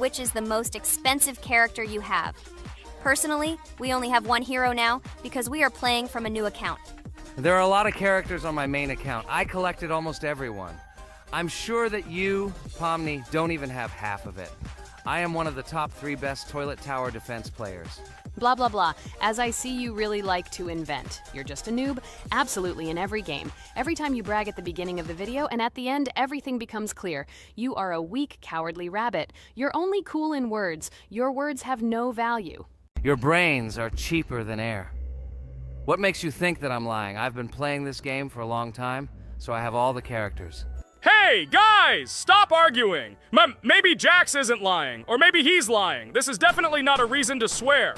which is the most expensive character you have. Personally, we only have one hero now because we are playing from a new account. There are a lot of characters on my main account. I collected almost everyone. I'm sure that you, Pomni, don't even have half of it. I am one of the top 3 best toilet tower defense players. Blah, blah, blah. As I see, you really like to invent. You're just a noob, absolutely in every game. Every time you brag at the beginning of the video, and at the end, everything becomes clear. You are a weak, cowardly rabbit. You're only cool in words. Your words have no value. Your brains are cheaper than air. What makes you think that I'm lying? I've been playing this game for a long time, so I have all the characters. Hey, guys! Stop arguing! Maybe Jax isn't lying, or maybe he's lying. This is definitely not a reason to swear.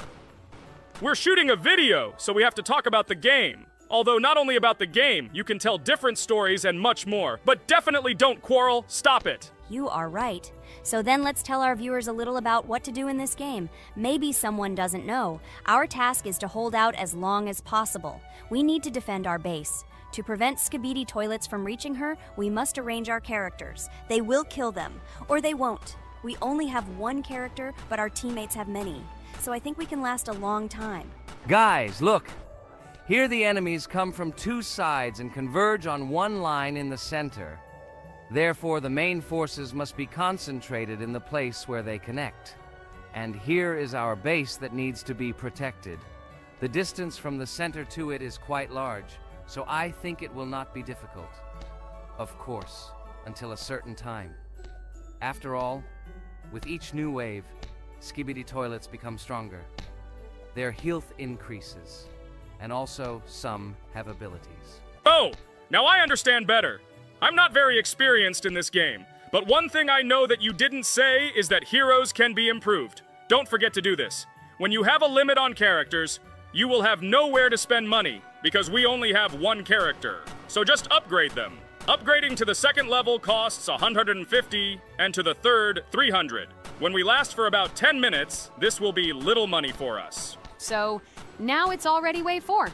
We're shooting a video, so we have to talk about the game. Although not only about the game, you can tell different stories and much more. But definitely don't quarrel. Stop it. You are right. So then let's tell our viewers a little about what to do in this game. Maybe someone doesn't know. Our task is to hold out as long as possible. We need to defend our base. To prevent Skibidi Toilets from reaching her, we must arrange our characters. They will kill them, or they won't. We only have one character, but our teammates have many. So I think we can last a long time. Guys, look! Here the enemies come from 2 sides and converge on one line in the center. Therefore, the main forces must be concentrated in the place where they connect. And here is our base that needs to be protected. The distance from the center to it is quite large, so I think it will not be difficult. Of course, until a certain time. After all, with each new wave, Skibidi Toilets become stronger. Their health increases, and also some have abilities. Oh, now I understand better. I'm not very experienced in this game, but one thing I know that you didn't say is that heroes can be improved. Don't forget to do this. When you have a limit on characters, you will have nowhere to spend money, because we only have one character. So just upgrade them. Upgrading to the 2nd level costs 150, and to the 3rd, 300. When we last for about 10 minutes, this will be little money for us. So, now it's already wave 4.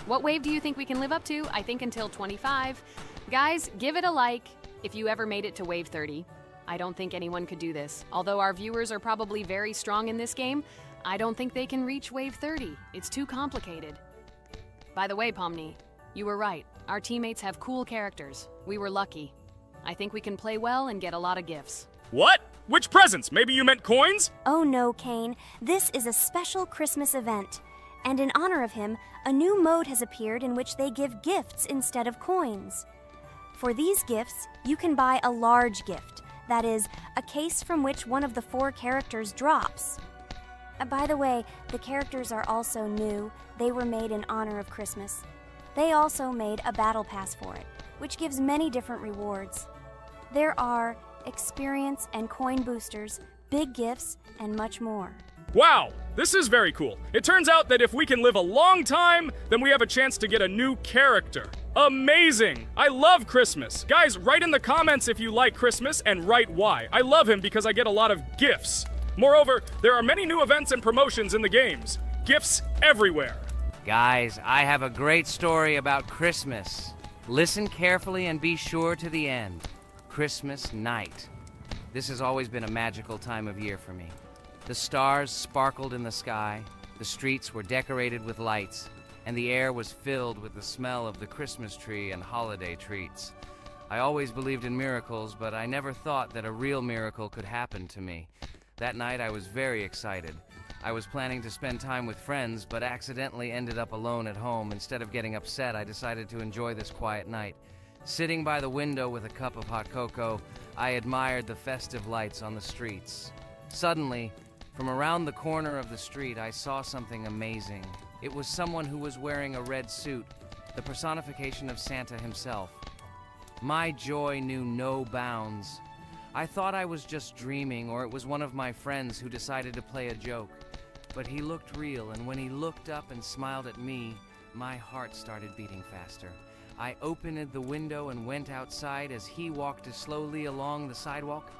What wave do you think we can live up to? I think until 25. Guys, give it a like if you ever made it to wave 30. I don't think anyone could do this. Although our viewers are probably very strong in this game, I don't think they can reach wave 30. It's too complicated. By the way, Pomni, you were right. Our teammates have cool characters. We were lucky. I think we can play well and get a lot of gifts. What? Which presents? Maybe you meant coins? Oh no, Kane. This is a special Christmas event. And in honor of him, a new mode has appeared in which they give gifts instead of coins. For these gifts, you can buy a large gift. That is, a case from which one of the 4 characters drops. By the way, the characters are also new. They were made in honor of Christmas. They also made a battle pass for it, which gives many different rewards. There are experience and coin boosters, big gifts, and much more. Wow, this is very cool. It turns out that if we can live a long time, then we have a chance to get a new character. Amazing! I love Christmas. Guys, write in the comments if you like Christmas and write why. I love him because I get a lot of gifts. Moreover, there are many new events and promotions in the games. Gifts everywhere. Guys, I have a great story about Christmas. Listen carefully and be sure to the end. Christmas night. This has always been a magical time of year for me. The stars sparkled in the sky, the streets were decorated with lights, and the air was filled with the smell of the Christmas tree and holiday treats. I always believed in miracles, but I never thought that a real miracle could happen to me. That night I was very excited. I was planning to spend time with friends, but accidentally ended up alone at home. Instead of getting upset, I decided to enjoy this quiet night. Sitting by the window with a cup of hot cocoa, I admired the festive lights on the streets. Suddenly, from around the corner of the street, I saw something amazing. It was someone who was wearing a red suit, the personification of Santa himself. My joy knew no bounds. I thought I was just dreaming, or it was one of my friends who decided to play a joke. But he looked real, and when he looked up and smiled at me, my heart started beating faster. I opened the window and went outside as he walked slowly along the sidewalk,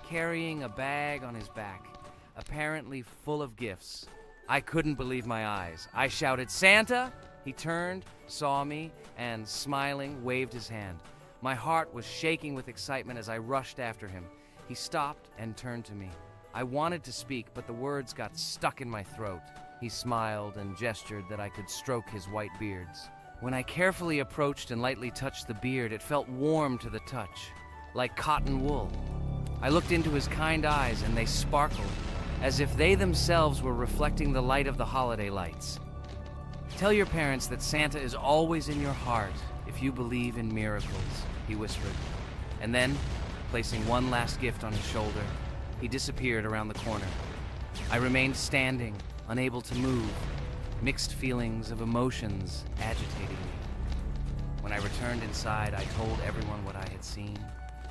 carrying a bag on his back, apparently full of gifts. I couldn't believe my eyes. I shouted, "Santa!" He turned, saw me, and smiling, waved his hand. My heart was shaking with excitement as I rushed after him. He stopped and turned to me. I wanted to speak, but the words got stuck in my throat. He smiled and gestured that I could stroke his white beards. When I carefully approached and lightly touched the beard, it felt warm to the touch, like cotton wool. I looked into his kind eyes, and they sparkled, as if they themselves were reflecting the light of the holiday lights. Tell your parents that Santa is always in your heart if you believe in miracles, he whispered. And then, placing one last gift on his shoulder, he disappeared around the corner. I remained standing, unable to move, mixed feelings of emotions agitating me. When I returned inside, I told everyone what I had seen.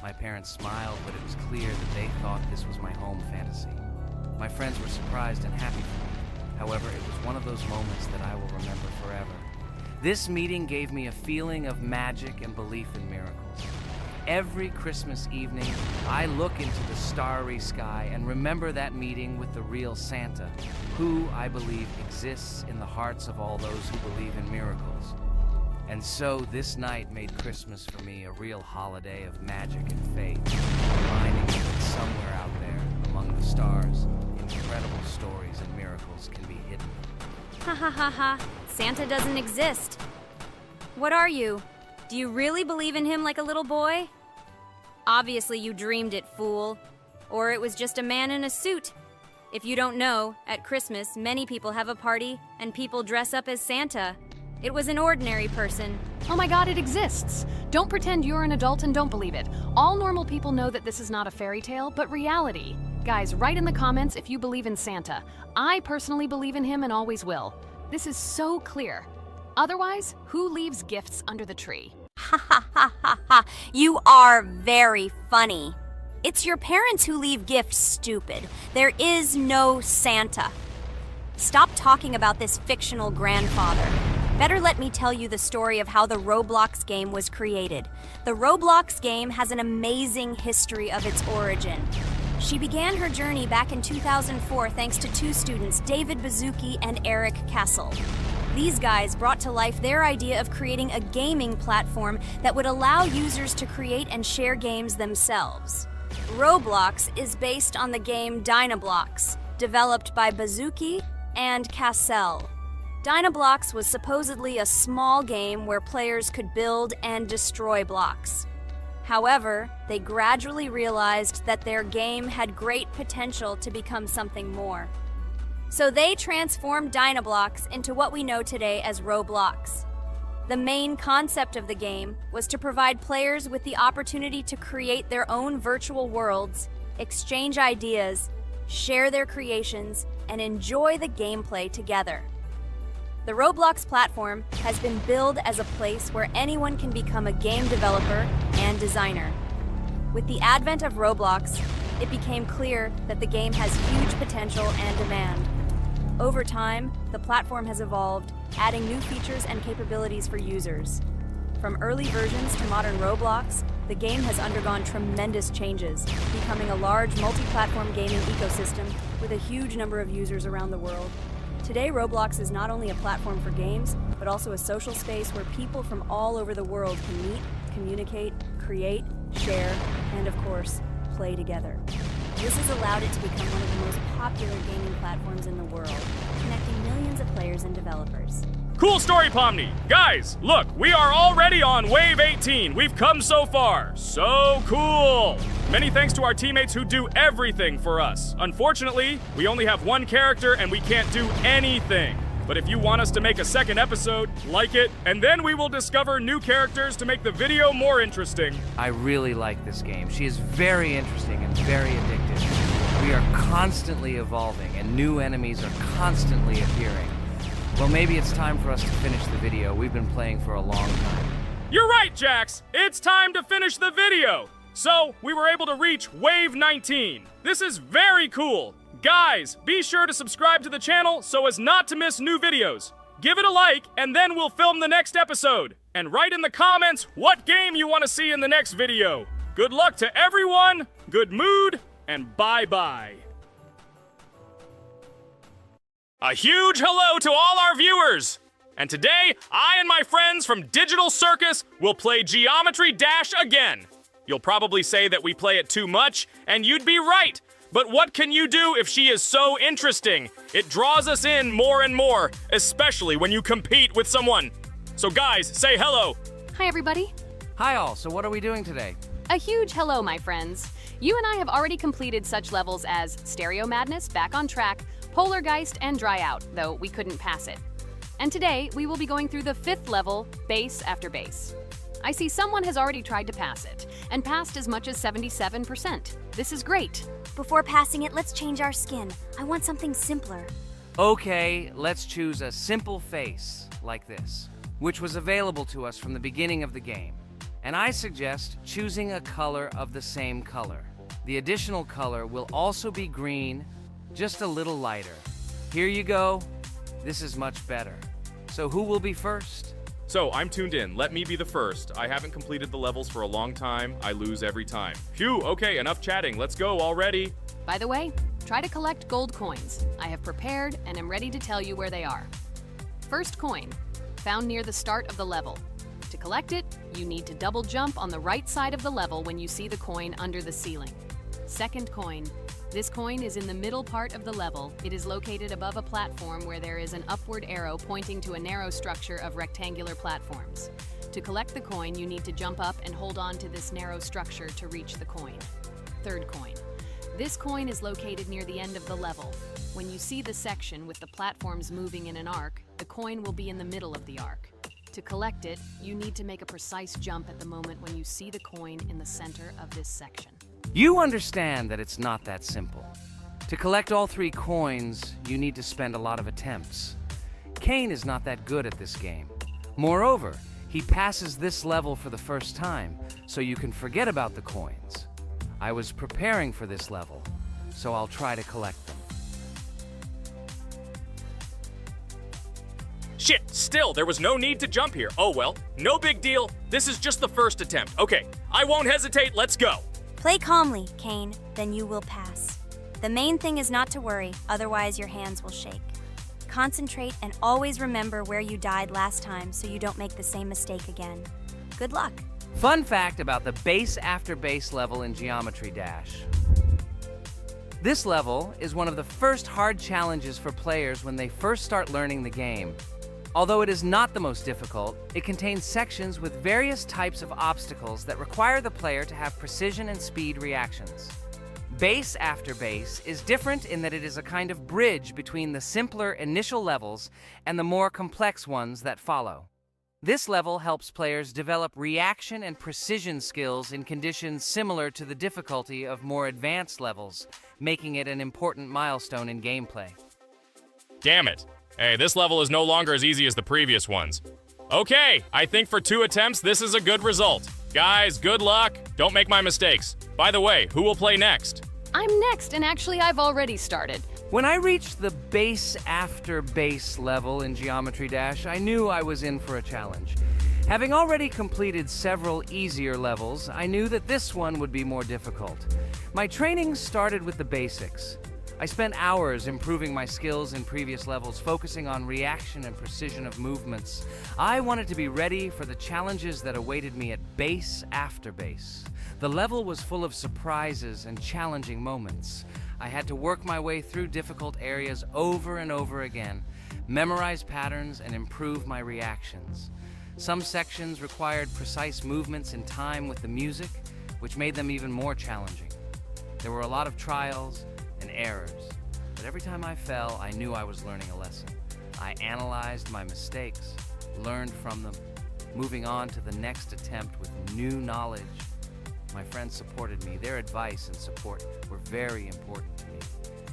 My parents smiled, but it was clear that they thought this was my home fantasy. My friends were surprised and happy for me. However, it was one of those moments that I will remember forever. This meeting gave me a feeling of magic and belief in miracles. Every Christmas evening, I look into the starry sky and remember that meeting with the real Santa, who, I believe, exists in the hearts of all those who believe in miracles. And so this night made Christmas for me a real holiday of magic and faith, reminding me that somewhere out there, among the stars, incredible stories and miracles can be hidden. Ha ha ha ha. Santa doesn't exist. What are you? Do you really believe in him like a little boy? Obviously you dreamed it, fool. Or it was just a man in a suit. If you don't know, at Christmas, many people have a party and people dress up as Santa. It was an ordinary person. Oh my god, it exists! Don't pretend you're an adult and don't believe it. All normal people know that this is not a fairy tale, but reality. Guys, write in the comments if you believe in Santa. I personally believe in him and always will. This is so clear. Otherwise, who leaves gifts under the tree? Ha ha ha ha ha. You are very funny. It's your parents who leave gifts, stupid. There is no Santa. Stop talking about this fictional grandfather. Better let me tell you the story of how the Roblox game was created. The Roblox game has an amazing history of its origin. She began her journey back in 2004 thanks to two students, David Bazuki and Eric Castle. These guys brought to life their idea of creating a gaming platform that would allow users to create and share games themselves. Roblox is based on the game Dynablox, developed by Bazuki and Cassell. Dynablox was supposedly a small game where players could build and destroy blocks. However, they gradually realized that their game had great potential to become something more. So they transformed Dynablox into what we know today as Roblox. The main concept of the game was to provide players with the opportunity to create their own virtual worlds, exchange ideas, share their creations, and enjoy the gameplay together. The Roblox platform has been billed as a place where anyone can become a game developer and designer. With the advent of Roblox, it became clear that the game has huge potential and demand. Over time, the platform has evolved, adding new features and capabilities for users. From early versions to modern Roblox, the game has undergone tremendous changes, becoming a large multi-platform gaming ecosystem with a huge number of users around the world. Today, Roblox is not only a platform for games, but also a social space where people from all over the world can meet, communicate, create, share, and of course, play together. This has allowed it to become one of the most popular gaming platforms in the world, connecting millions of players and developers. Cool story, Pomni. Guys, look, we are already on Wave 18. We've come so far. So cool. Many thanks to our teammates who do everything for us. Unfortunately, we only have one character and we can't do anything. But if you want us to make a second episode, like it, and then we will discover new characters to make the video more interesting. I really like this game. She is very interesting and very addictive. We are constantly evolving and new enemies are constantly appearing. Well, maybe it's time for us to finish the video. We've been playing for a long time. You're right, Jax. It's time to finish the video. So, we were able to reach Wave 19. This is very cool. Guys, be sure to subscribe to the channel so as not to miss new videos. Give it a like, and then we'll film the next episode. And write in the comments what game you want to see in the next video. Good luck to everyone, good mood, and bye-bye. A huge hello to all our viewers! And today, I and my friends from Digital Circus will play Geometry Dash again. You'll probably say that we play it too much, and you'd be right. But what can you do if she is so interesting? It draws us in more and more, especially when you compete with someone. So guys, say hello. Hi, everybody. Hi all, so what are we doing today? A huge hello, my friends. You and I have already completed such levels as Stereo Madness, Back on Track, Polargeist, and Dry Out, though we couldn't pass it. And today, we will be going through the 5th level, Base After Base. I see someone has already tried to pass it, and passed as much as 77%. This is great. Before passing it, let's change our skin. I want something simpler. Okay, let's choose a simple face, like this, which was available to us from the beginning of the game. And I suggest choosing a color of the same color. The additional color will also be green, just a little lighter. Here you go. This is much better. So who will be first? So, I'm tuned in. Let me be the first. I haven't completed the levels for a long time. I lose every time. Phew, okay, enough chatting. Let's go already. By the way, try to collect gold coins. I have prepared and am ready to tell you where they are. First coin, found near the start of the level. To collect it, you need to double jump on the right side of the level when you see the coin under the ceiling. Second coin. This coin is in the middle part of the level. It is located above a platform where there is an upward arrow pointing to a narrow structure of rectangular platforms. To collect the coin, you need to jump up and hold on to this narrow structure to reach the coin. Third coin. This coin is located near the end of the level. When you see the section with the platforms moving in an arc, the coin will be in the middle of the arc. To collect it, you need to make a precise jump at the moment when you see the coin in the center of this section. You understand that it's not that simple. To collect all 3 coins, you need to spend a lot of attempts. Kane is not that good at this game. Moreover, he passes this level for the first time, so you can forget about the coins. I was preparing for this level, so I'll try to collect them. Shit, still, there was no need to jump here. Oh well, no big deal. This is just the first attempt. Okay, I won't hesitate, let's go. Play calmly, Kane, then you will pass. The main thing is not to worry, otherwise your hands will shake. Concentrate and always remember where you died last time so you don't make the same mistake again. Good luck. Fun fact about the Base After Base level in Geometry Dash. This level is one of the first hard challenges for players when they first start learning the game. Although it is not the most difficult, it contains sections with various types of obstacles that require the player to have precision and speed reactions. Base After Base is different in that it is a kind of bridge between the simpler initial levels and the more complex ones that follow. This level helps players develop reaction and precision skills in conditions similar to the difficulty of more advanced levels, making it an important milestone in gameplay. Damn it. Hey, this level is no longer as easy as the previous ones. Okay, I think for 2 attempts, this is a good result. Guys, good luck. Don't make my mistakes. By the way, who will play next? I'm next, and actually I've already started. When I reached the Base After Base level in Geometry Dash, I knew I was in for a challenge. Having already completed several easier levels, I knew that this one would be more difficult. My training started with the basics. I spent hours improving my skills in previous levels, focusing on reaction and precision of movements. I wanted to be ready for the challenges that awaited me at Base After Base. The level was full of surprises and challenging moments. I had to work my way through difficult areas over and over again, memorize patterns, and improve my reactions. Some sections required precise movements in time with the music, which made them even more challenging. There were a lot of trials and errors, but every time I fell, I knew I was learning a lesson. I analyzed my mistakes, learned from them, moving on to the next attempt with new knowledge. My friends supported me. Their advice and support were very important to me.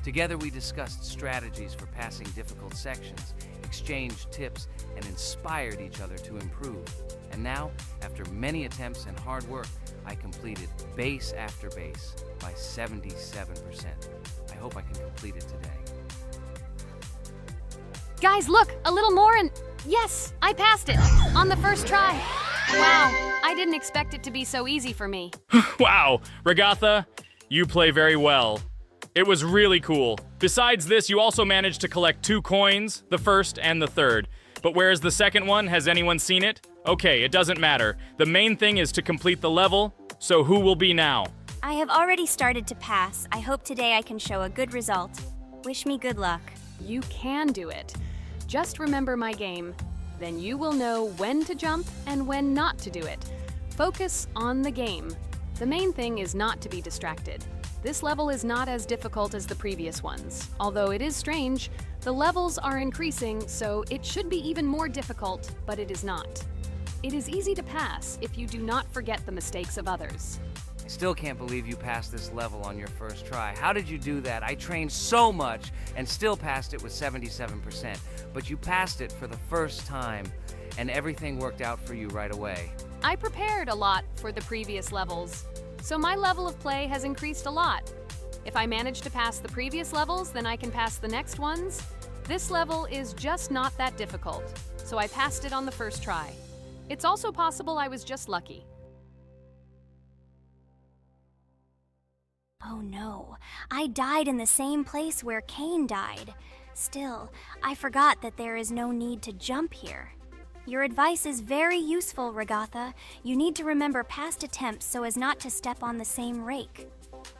Together we discussed strategies for passing difficult sections, exchanged tips, and inspired each other to improve. And now, after many attempts and hard work, I completed Base After Base by 77%. I hope I can complete it today. Guys, look, a little more and yes, I passed it on the first try. Wow, I didn't expect it to be so easy for me. Wow, Regatha, you play very well. It was really cool. Besides this, you also managed to collect 2 coins, the first and the third. But where's the second one? Has anyone seen it? Okay, it doesn't matter. The main thing is to complete the level, so who will be now? I have already started to pass. I hope today I can show a good result. Wish me good luck. You can do it. Just remember my game. Then you will know when to jump and when not to do it. Focus on the game. The main thing is not to be distracted. This level is not as difficult as the previous ones. Although it is strange, the levels are increasing, so it should be even more difficult, but it is not. It is easy to pass if you do not forget the mistakes of others. I still can't believe you passed this level on your first try. How did you do that? I trained so much and still passed it with 77%. But you passed it for the first time, and everything worked out for you right away. I prepared a lot for the previous levels, so my level of play has increased a lot. If I manage to pass the previous levels, then I can pass the next ones. This level is just not that difficult, so I passed it on the first try. It's also possible I was just lucky. Oh no, I died in the same place where Cain died. Still, I forgot that there is no need to jump here. Your advice is very useful, Ragatha. You need to remember past attempts so as not to step on the same rake.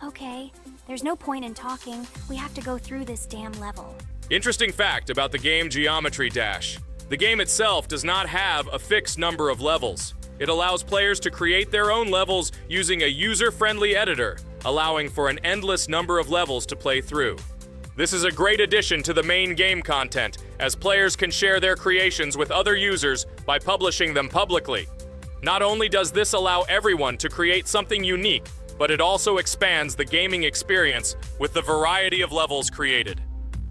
Okay, there's no point in talking. We have to go through this damn level. Interesting fact about the game Geometry Dash. The game itself does not have a fixed number of levels. It allows players to create their own levels using a user-friendly editor, allowing for an endless number of levels to play through. This is a great addition to the main game content, as players can share their creations with other users by publishing them publicly. Not only does this allow everyone to create something unique, but it also expands the gaming experience with the variety of levels created.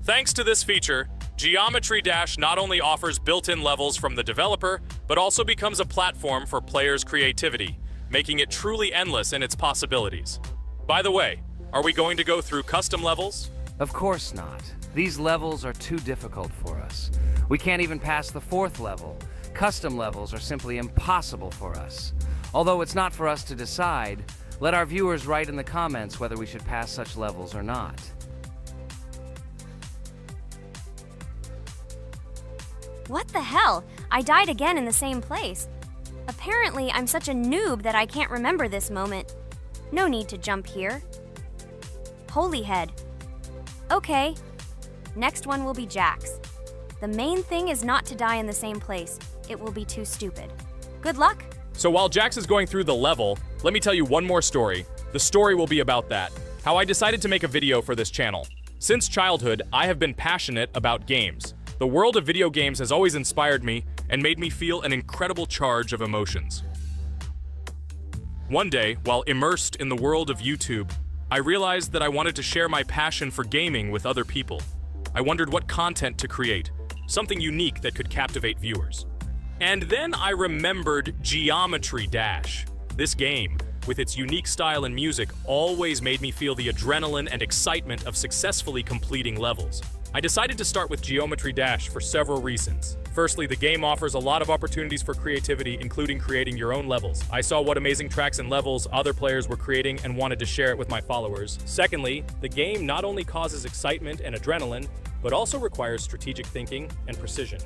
Thanks to this feature, Geometry Dash not only offers built-in levels from the developer, but also becomes a platform for players' creativity, making it truly endless in its possibilities. By the way, are we going to go through custom levels? Of course not. These levels are too difficult for us. We can't even pass the 4th level. Custom levels are simply impossible for us. Although it's not for us to decide, let our viewers write in the comments whether we should pass such levels or not. What the hell? I died again in the same place. Apparently, I'm such a noob that I can't remember this moment. No need to jump here. Holy head. Okay. Next one will be Jax. The main thing is not to die in the same place. It will be too stupid. Good luck. So while Jax is going through the level, let me tell you one more story. The story will be about that. How I decided to make a video for this channel. Since childhood, I have been passionate about games. The world of video games has always inspired me and made me feel an incredible charge of emotions. One day, while immersed in the world of YouTube, I realized that I wanted to share my passion for gaming with other people. I wondered what content to create, something unique that could captivate viewers. And then I remembered Geometry Dash. This game, with its unique style and music, always made me feel the adrenaline and excitement of successfully completing levels. I decided to start with Geometry Dash for several reasons. Firstly, the game offers a lot of opportunities for creativity, including creating your own levels. I saw what amazing tracks and levels other players were creating and wanted to share it with my followers. Secondly, the game not only causes excitement and adrenaline, but also requires strategic thinking and precision.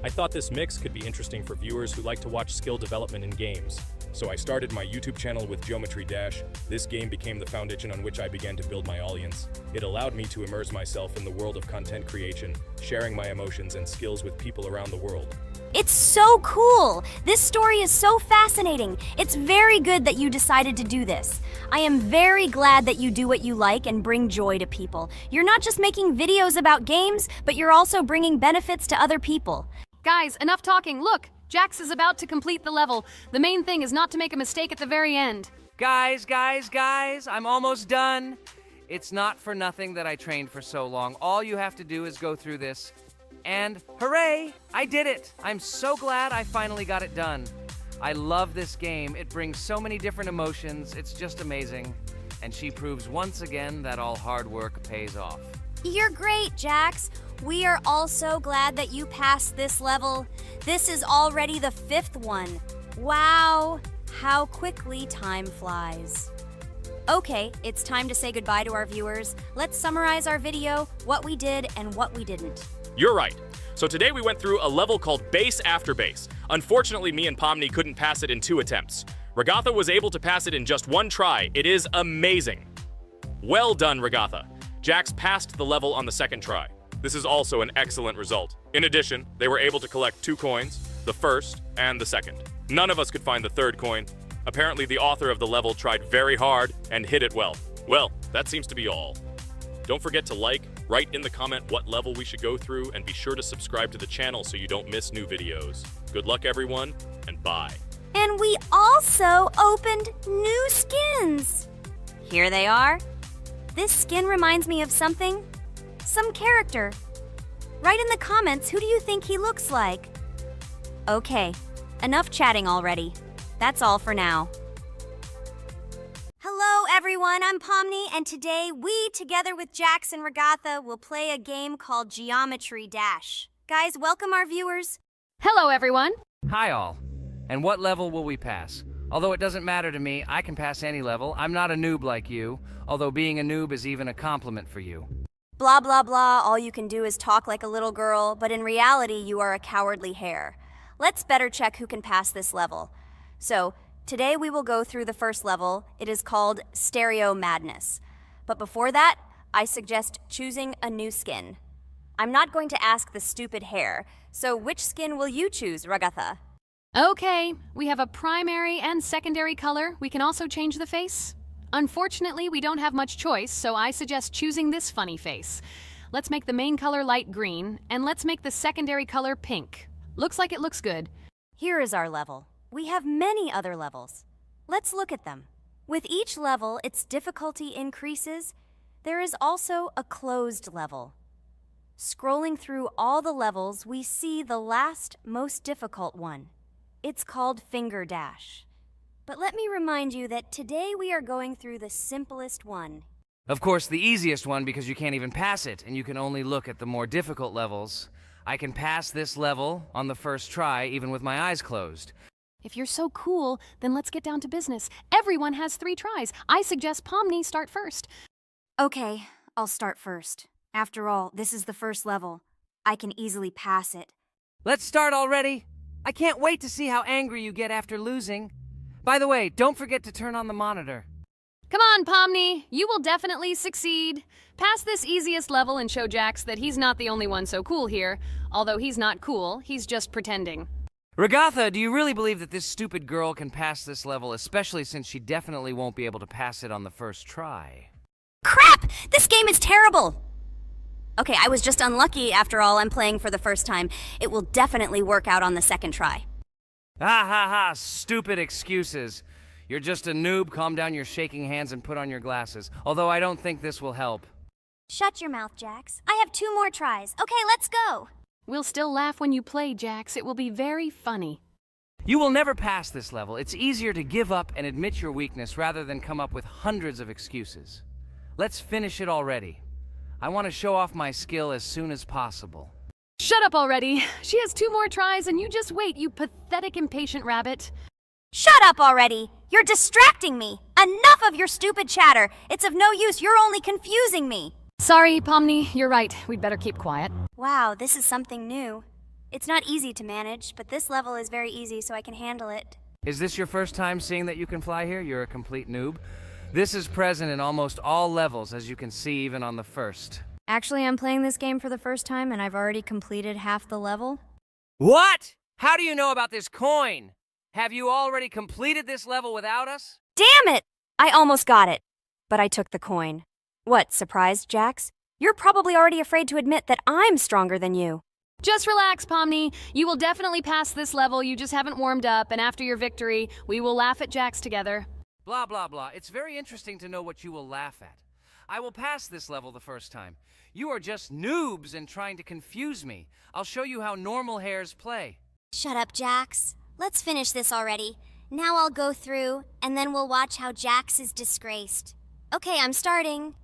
I thought this mix could be interesting for viewers who like to watch skill development in games. So I started my YouTube channel with Geometry Dash. This game became the foundation on which I began to build my audience. It allowed me to immerse myself in the world of content creation, sharing my emotions and skills with people around the world. It's so cool! This story is so fascinating. It's very good that you decided to do this. I am very glad that you do what you like and bring joy to people. You're not just making videos about games, but you're also bringing benefits to other people. Guys, enough talking. Look, Jax is about to complete the level. The main thing is not to make a mistake at the very end. Guys, I'm almost done. It's not for nothing that I trained for so long. All you have to do is go through this. And hooray, I did it. I'm so glad I finally got it done. I love this game. It brings so many different emotions. It's just amazing. And she proves once again that all hard work pays off. You're great, Jax. We are all so glad that you passed this level. This is already the 5th one. Wow, how quickly time flies. Okay, it's time to say goodbye to our viewers. Let's summarize our video, what we did and what we didn't. You're right. So today we went through a level called Base After Base. Unfortunately, me and Pomni couldn't pass it in 2 attempts. Ragatha was able to pass it in just one try. It is amazing. Well done, Ragatha. Jax passed the level on the second try. This is also an excellent result. In addition, they were able to collect 2 coins, the first and the second. None of us could find the third coin. Apparently, the author of the level tried very hard and hit it well. Well, that seems to be all. Don't forget to like, write in the comment what level we should go through, and be sure to subscribe to the channel so you don't miss new videos. Good luck, everyone, and bye. And we also opened new skins. Here they are. This skin reminds me of something. Some character. Write in the comments, who do you think he looks like? Okay, enough chatting already. That's all for now. Hello everyone, I'm Pomni, and today we, together with Jax and Ragatha, will play a game called Geometry Dash. Guys, welcome our viewers. Hello, everyone. Hi, all. And what level will we pass? Although it doesn't matter to me, I can pass any level. I'm not a noob like you, although being a noob is even a compliment for you. Blah blah blah, all you can do is talk like a little girl, but in reality you are a cowardly hare. Let's better check who can pass this level. So, today we will go through the first level. It is called Stereo Madness. But before that, I suggest choosing a new skin. I'm not going to ask the stupid hare, so which skin will you choose, Ragatha? Okay, we have a primary and secondary color. We can also change the face. Unfortunately, we don't have much choice, so I suggest choosing this funny face. Let's make the main color light green, and let's make the secondary color pink. Looks like it looks good. Here is our level. We have many other levels. Let's look at them. With each level, its difficulty increases. There is also a closed level. Scrolling through all the levels, we see the last, most difficult one. It's called Finger Dash. But let me remind you that today we are going through the simplest one. Of course, the easiest one because you can't even pass it, and you can only look at the more difficult levels. I can pass this level on the first try, even with my eyes closed. If you're so cool, then let's get down to business. Everyone has 3 tries. I suggest Pomni start first. Okay, I'll start first. After all, this is the first level. I can easily pass it. Let's start already! I can't wait to see how angry you get after losing. By the way, don't forget to turn on the monitor. Come on, Pomni. You will definitely succeed. Pass this easiest level and show Jax that he's not the only one so cool here. Although he's not cool, he's just pretending. Ragatha, do you really believe that this stupid girl can pass this level, especially since she definitely won't be able to pass it on the first try? Crap! This game is terrible! Okay, I was just unlucky. After all, I'm playing for the first time. It will definitely work out on the second try. Ha ha ha, stupid excuses. You're just a noob, calm down your shaking hands and put on your glasses. Although I don't think this will help. Shut your mouth, Jax. I have 2 more tries. Okay, let's go! We'll still laugh when you play, Jax. It will be very funny. You will never pass this level. It's easier to give up and admit your weakness rather than come up with hundreds of excuses. Let's finish it already. I want to show off my skill as soon as possible. Shut up already. She has 2 more tries and you just wait, you pathetic impatient rabbit. Shut up already! You're distracting me! Enough of your stupid chatter! It's of no use, you're only confusing me! Sorry, Pomni, you're right. We'd better keep quiet. Wow, this is something new. It's not easy to manage, but this level is very easy, so I can handle it. Is this your first time seeing that you can fly here? You're a complete noob. This is present in almost all levels, as you can see even on the first. Actually, I'm playing this game for the first time, and I've already completed half the level. What? How do you know about this coin? Have you already completed this level without us? Damn it! I almost got it, but I took the coin. What, surprised, Jax? You're probably already afraid to admit that I'm stronger than you. Just relax, Pomni. You will definitely pass this level, you just haven't warmed up, and after your victory, we will laugh at Jax together. Blah, blah, blah. It's very interesting to know what you will laugh at. I will pass this level the first time. You are just noobs and trying to confuse me. I'll show you how normal hares play. Shut up, Jax. Let's finish this already. Now I'll go through, and then we'll watch how Jax is disgraced. Okay, I'm starting.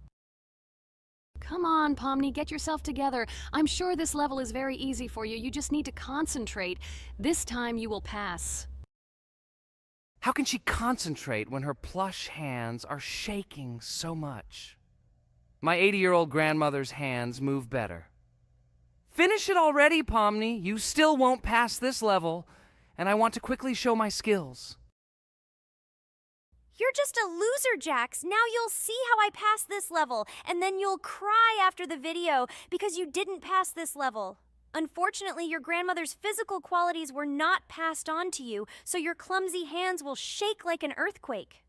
Come on, Pomni, get yourself together. I'm sure this level is very easy for you. You just need to concentrate. This time you will pass. How can she concentrate when her plush hands are shaking so much? My 80-year-old grandmother's hands move better. Finish it already, Pomni. You still won't pass this level, and I want to quickly show my skills. You're just a loser, Jax. Now you'll see how I passed this level, and then you'll cry after the video because you didn't pass this level. Unfortunately, your grandmother's physical qualities were not passed on to you, so your clumsy hands will shake like an earthquake.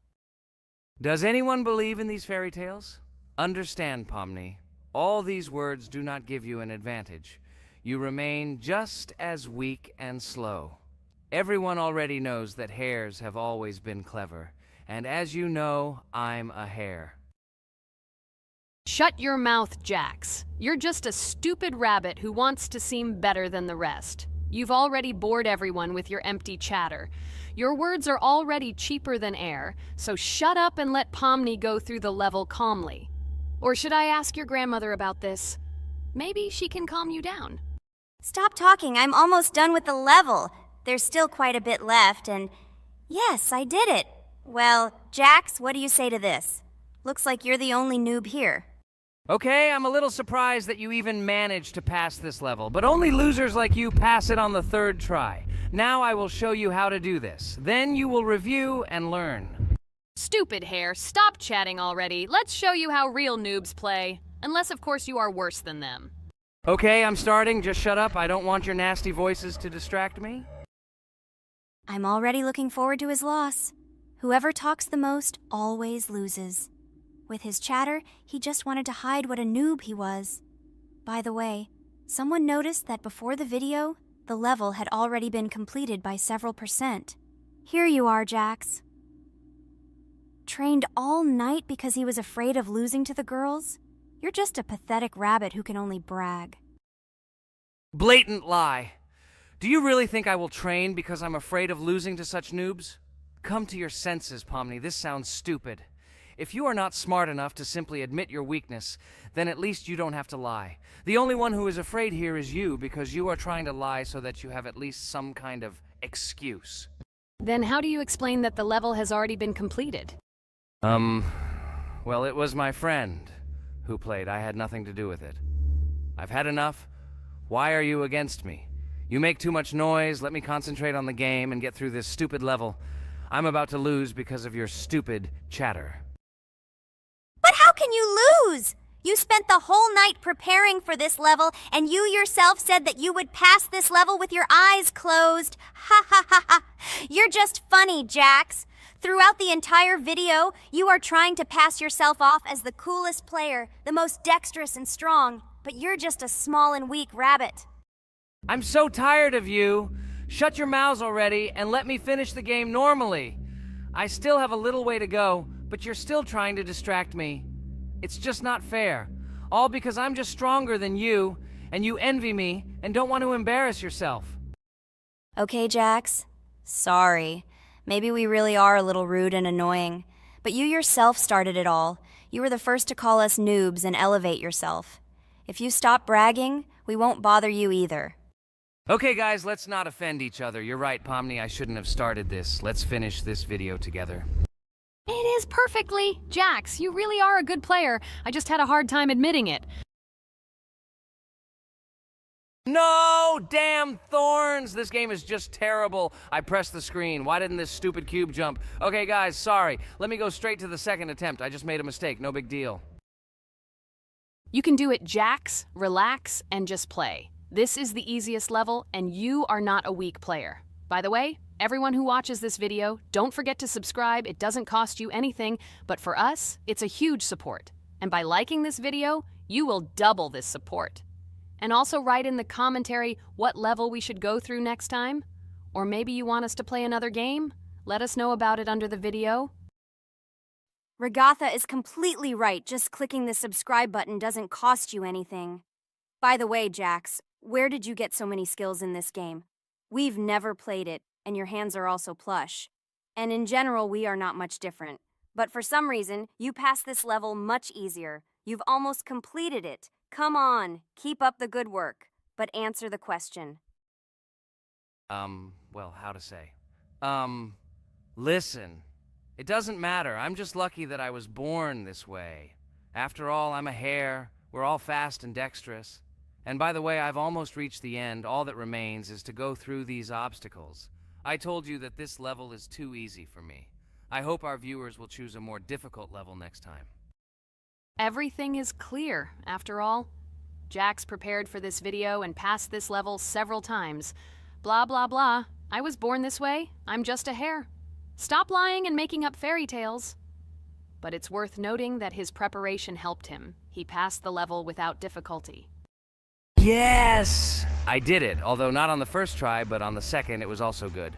Does anyone believe in these fairy tales? Understand, Pomni. All these words do not give you an advantage. You remain just as weak and slow. Everyone already knows that hares have always been clever. And as you know, I'm a hare. Shut your mouth, Jax. You're just a stupid rabbit who wants to seem better than the rest. You've already bored everyone with your empty chatter. Your words are already cheaper than air, so shut up and let Pomni go through the level calmly. Or should I ask your grandmother about this? Maybe she can calm you down. Stop talking. I'm almost done with the level. There's still quite a bit left, and yes, I did it. Well, Jax, what do you say to this? Looks like you're the only noob here. Okay, I'm a little surprised that you even managed to pass this level, but only losers like you pass it on the third try. Now I will show you how to do this. Then you will review and learn. Stupid hare, stop chatting already. Let's show you how real noobs play. Unless, of course, you are worse than them. Okay, I'm starting. Just shut up. I don't want your nasty voices to distract me. I'm already looking forward to his loss. Whoever talks the most always loses. With his chatter, he just wanted to hide what a noob he was. By the way, someone noticed that before the video, the level had already been completed by several %. Here you are, Jax. Trained all night because he was afraid of losing to the girls? You're just a pathetic rabbit who can only brag. Blatant lie. Do you really think I will train because I'm afraid of losing to such noobs? Come to your senses, Pomni. This sounds stupid. If you are not smart enough to simply admit your weakness, then at least you don't have to lie. The only one who is afraid here is you, because you are trying to lie so that you have at least some kind of excuse. Then how do you explain that the level has already been completed? Well, it was my friend who played. I had nothing to do with it. I've had enough. Why are you against me? You make too much noise. Let me concentrate on the game and get through this stupid level. I'm about to lose because of your stupid chatter. But how can you lose? You spent the whole night preparing for this level, and you yourself said that you would pass this level with your eyes closed. Ha ha ha ha. You're just funny, Jax. Throughout the entire video, you are trying to pass yourself off as the coolest player, the most dexterous and strong, but you're just a small and weak rabbit. I'm so tired of you. Shut your mouths already and let me finish the game normally. I still have a little way to go, but you're still trying to distract me. It's just not fair. All because I'm just stronger than you, and you envy me and don't want to embarrass yourself. Okay, Jax. Sorry. Maybe we really are a little rude and annoying. But you yourself started it all. You were the first to call us noobs and elevate yourself. If you stop bragging, we won't bother you either. Okay, guys, let's not offend each other. You're right, Pomni, I shouldn't have started this. Let's finish this video together. It is perfectly. Jax, you really are a good player. I just had a hard time admitting it. No! Damn thorns! This game is just terrible. I pressed the screen. Why didn't this stupid cube jump? Okay, guys, sorry. Let me go straight to the second attempt. I just made a mistake. No big deal. You can do it, Jax, relax, and just play. This is the easiest level, and you are not a weak player. By the way, everyone who watches this video, don't forget to subscribe. It doesn't cost you anything, but for us, it's a huge support. And by liking this video, you will double this support. And also write in the commentary what level we should go through next time. Or maybe you want us to play another game? Let us know about it under the video. Regatha is completely right. Just clicking the subscribe button doesn't cost you anything. By the way, Jax, where did you get so many skills in this game? We've never played it, and your hands are also plush. And in general, we are not much different. But for some reason, you passed this level much easier. You've almost completed it. Come on, keep up the good work, but answer the question. Well, how to say? Listen. It doesn't matter. I'm just lucky that I was born this way. After all, I'm a hare. We're all fast and dexterous. And by the way, I've almost reached the end. All that remains is to go through these obstacles. I told you that this level is too easy for me. I hope our viewers will choose a more difficult level next time. Everything is clear, after all. Jax prepared for this video and passed this level several times. Blah, blah, blah. I was born this way. I'm just a hare. Stop lying and making up fairy tales. But it's worth noting that his preparation helped him. He passed the level without difficulty. Yes! I did it, although not on the first try, but on the second it was also good.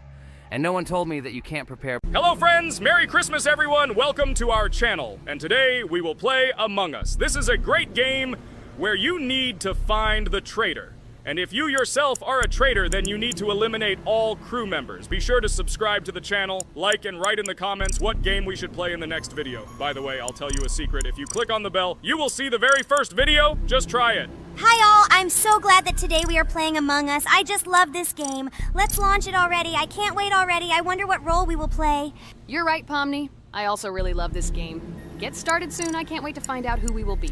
And no one told me that you can't prepare. Hello friends, Merry Christmas everyone, welcome to our channel. And today we will play Among Us. This is a great game where you need to find the traitor. And if you yourself are a traitor, then you need to eliminate all crew members. Be sure to subscribe to the channel, like and write in the comments what game we should play in the next video. By the way, I'll tell you a secret. If you click on the bell, you will see the very first video. Just try it. Hi all, I'm so glad that today we are playing Among Us. I just love this game. Let's launch it already. I can't wait already. I wonder what role we will play. You're right, Pomni. I also really love this game. Get started soon. I can't wait to find out who we will be.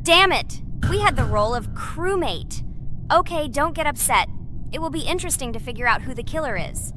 Damn it! We had the role of crewmate. Okay, don't get upset. It will be interesting to figure out who the killer is.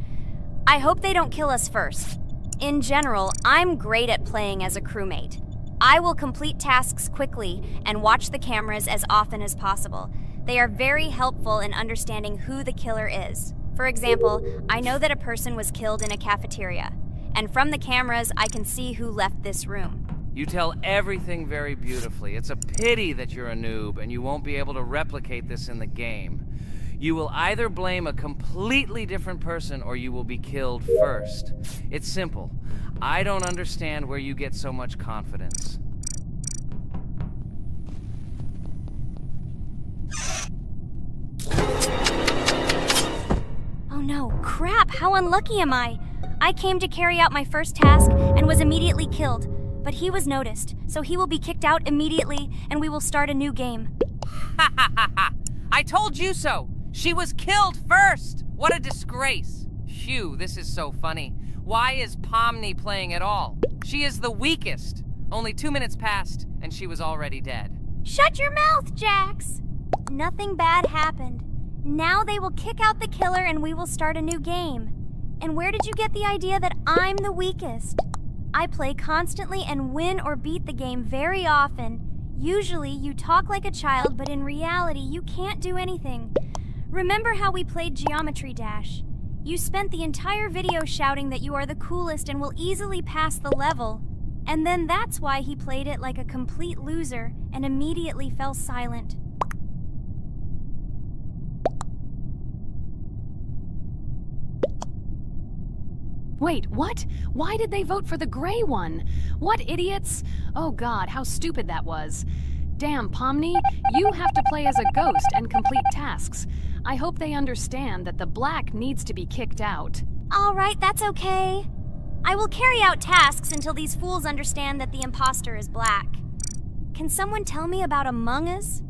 I hope they don't kill us first. In general, I'm great at playing as a crewmate. I will complete tasks quickly and watch the cameras as often as possible. They are very helpful in understanding who the killer is. For example, I know that a person was killed in a cafeteria, and from the cameras I can see who left this room. You tell everything very beautifully. It's a pity that you're a noob and you won't be able to replicate this in the game. You will either blame a completely different person or you will be killed first. It's simple. I don't understand where you get so much confidence. Oh no, crap, how unlucky am I? I came to carry out my first task and was immediately killed. But he was noticed, so he will be kicked out immediately, and we will start a new game. Ha ha ha ha! I told you so! She was killed first! What a disgrace! Phew, this is so funny. Why is Pomni playing at all? She is the weakest. Only 2 minutes passed, and she was already dead. Shut your mouth, Jax! Nothing bad happened. Now they will kick out the killer and we will start a new game. And where did you get the idea that I'm the weakest? I play constantly and win or beat the game very often. Usually, you talk like a child, but in reality, you can't do anything. Remember how we played Geometry Dash? You spent the entire video shouting that you are the coolest and will easily pass the level. And then that's why he played it like a complete loser and immediately fell silent. Wait, what? Why did they vote for the gray one? What idiots? Oh god, how stupid that was. Damn, Pomni, you have to play as a ghost and complete tasks. I hope they understand that the black needs to be kicked out. All right, that's okay. I will carry out tasks until these fools understand that the imposter is black. Can someone tell me about Among Us?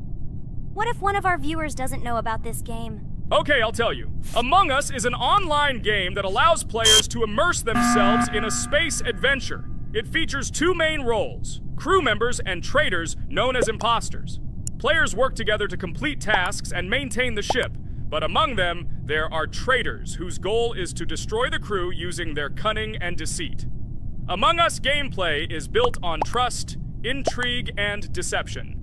What if one of our viewers doesn't know about this game? Okay, I'll tell you. Among Us is an online game that allows players to immerse themselves in a space adventure. It features 2 main roles, crew members and traitors known as imposters. Players work together to complete tasks and maintain the ship, but among them, there are traitors whose goal is to destroy the crew using their cunning and deceit. Among Us gameplay is built on trust, intrigue, and deception.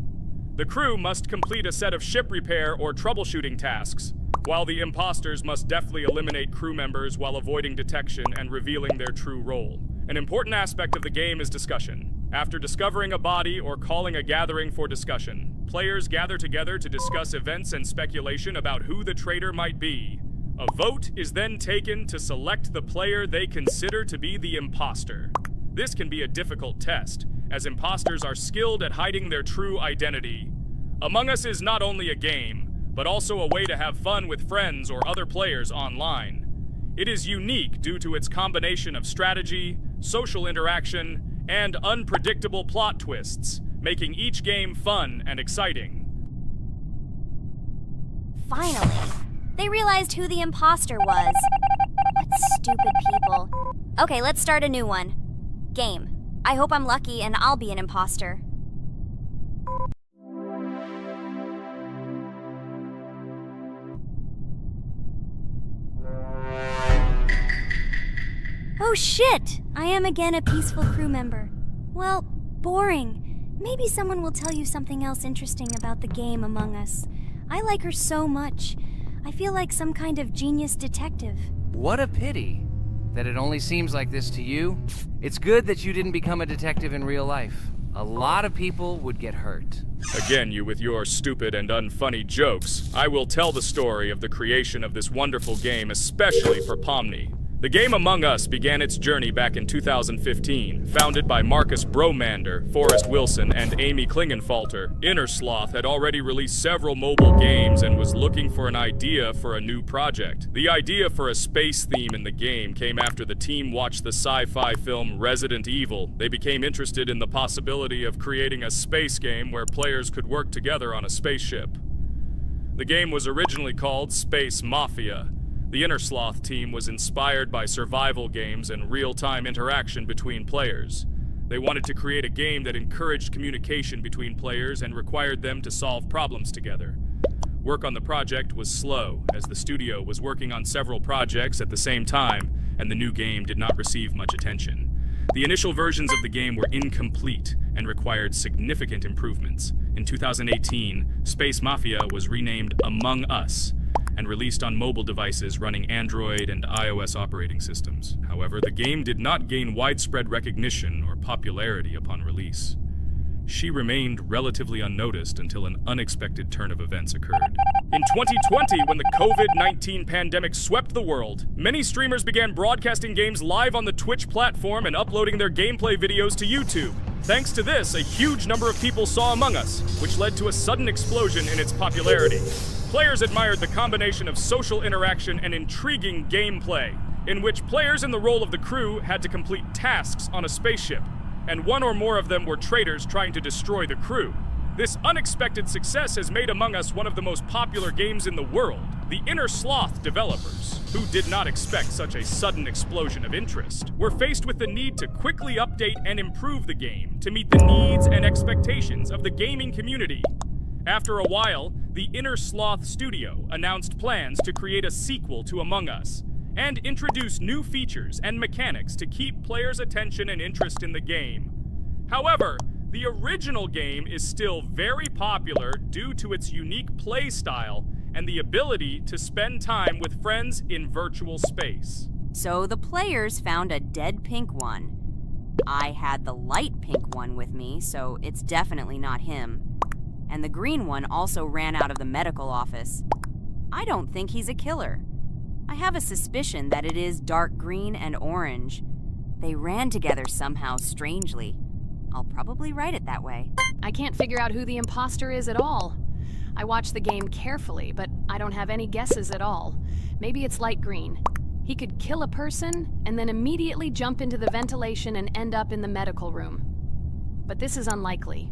The crew must complete a set of ship repair or troubleshooting tasks, while the imposters must deftly eliminate crew members while avoiding detection and revealing their true role. An important aspect of the game is discussion. After discovering a body or calling a gathering for discussion, players gather together to discuss events and speculation about who the traitor might be. A vote is then taken to select the player they consider to be the imposter. This can be a difficult test, as imposters are skilled at hiding their true identity. Among Us is not only a game, but also a way to have fun with friends or other players online. It is unique due to its combination of strategy, social interaction, and unpredictable plot twists, making each game fun and exciting. Finally, they realized who the imposter was. What stupid people. Okay, let's start a new one. Game. I hope I'm lucky and I'll be an imposter. Oh shit! I am again a peaceful crew member. Well, boring. Maybe someone will tell you something else interesting about the game Among Us. I like her so much. I feel like some kind of genius detective. What a pity that it only seems like this to you. It's good that you didn't become a detective in real life. A lot of people would get hurt. Again, you with your stupid and unfunny jokes. I will tell the story of the creation of this wonderful game, especially for Pomni. The game Among Us began its journey back in 2015. Founded by Marcus Bromander, Forrest Wilson, and Amy Klingenfalter, Inner Sloth had already released several mobile games and was looking for an idea for a new project. The idea for a space theme in the game came after the team watched the sci-fi film Resident Evil. They became interested in the possibility of creating a space game where players could work together on a spaceship. The game was originally called Space Mafia. The Inner Sloth team was inspired by survival games and real-time interaction between players. They wanted to create a game that encouraged communication between players and required them to solve problems together. Work on the project was slow, as the studio was working on several projects at the same time, and the new game did not receive much attention. The initial versions of the game were incomplete and required significant improvements. In 2018, Space Mafia was renamed Among Us, and released on mobile devices running Android and iOS operating systems. However, the game did not gain widespread recognition or popularity upon release. She remained relatively unnoticed until an unexpected turn of events occurred. In 2020, when the COVID-19 pandemic swept the world, many streamers began broadcasting games live on the Twitch platform and uploading their gameplay videos to YouTube. Thanks to this, a huge number of people saw Among Us, which led to a sudden explosion in its popularity. Players admired the combination of social interaction and intriguing gameplay, in which players in the role of the crew had to complete tasks on a spaceship, and one or more of them were traitors trying to destroy the crew. This unexpected success has made Among Us one of the most popular games in the world. The Inner Sloth developers, who did not expect such a sudden explosion of interest, were faced with the need to quickly update and improve the game to meet the needs and expectations of the gaming community. After a while, the Inner Sloth studio announced plans to create a sequel to Among Us and introduce new features and mechanics to keep players' attention and interest in the game. However, the original game is still very popular due to its unique play style and the ability to spend time with friends in virtual space. So the players found a dead pink one. I had the light pink one with me, so it's definitely not him. And the green one also ran out of the medical office. I don't think he's a killer. I have a suspicion that it is dark green and orange. They ran together somehow strangely. I'll probably write it that way. I can't figure out who the imposter is at all. I watched the game carefully, but I don't have any guesses at all. Maybe it's light green. He could kill a person and then immediately jump into the ventilation and end up in the medical room. But this is unlikely.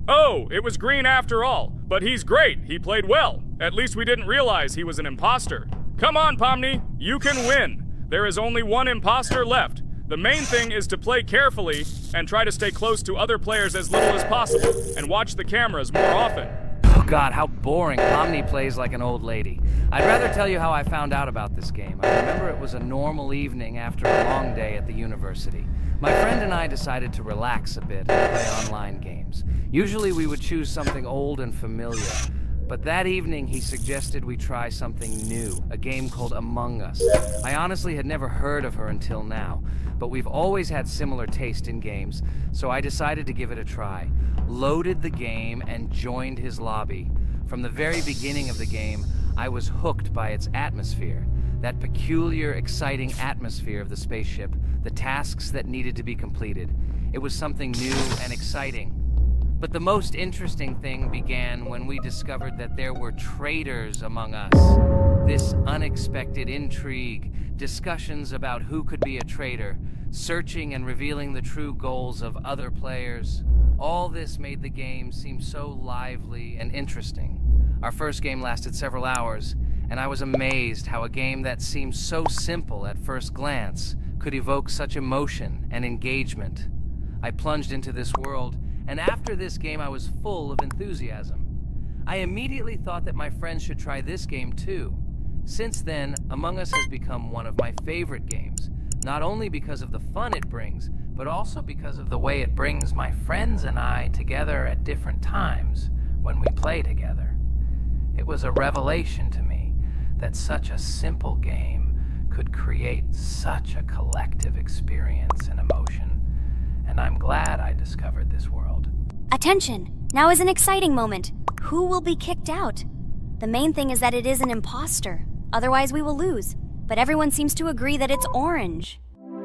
Oh, it was green after all. But he's great. He played well. At least we didn't realize he was an imposter. Come on, Pomni. You can win. There is only one imposter left. The main thing is to play carefully and try to stay close to other players as little as possible and watch the cameras more often. Oh God, how boring. Pomni plays like an old lady. I'd rather tell you how I found out about this game. I remember it was a normal evening after a long day at the university. My friend and I decided to relax a bit and play online games. Usually we would choose something old and familiar, but that evening he suggested we try something new, a game called Among Us. I honestly had never heard of her until now, but we've always had similar taste in games, so I decided to give it a try. Loaded the game and joined his lobby. From the very beginning of the game, I was hooked by its atmosphere. That peculiar, exciting atmosphere of the spaceship, the tasks that needed to be completed. It was something new and exciting. But the most interesting thing began when we discovered that there were traitors among us. This unexpected intrigue, discussions about who could be a traitor, searching and revealing the true goals of other players. All this made the game seem so lively and interesting. Our first game lasted several hours, and I was amazed how a game that seemed so simple at first glance could evoke such emotion and engagement. I plunged into this world, and after this game I was full of enthusiasm. I immediately thought that my friends should try this game too. Since then, Among Us has become one of my favorite games, not only because of the fun it brings, but also because of the way it brings my friends and I together at different times when we play together. It was a revelation to me that such a simple game could create such a collective experience and emotion, and I'm glad I discovered this world. Attention! Now is an exciting moment. Who will be kicked out? The main thing is that it is an imposter. Otherwise, we will lose. But everyone seems to agree that it's orange.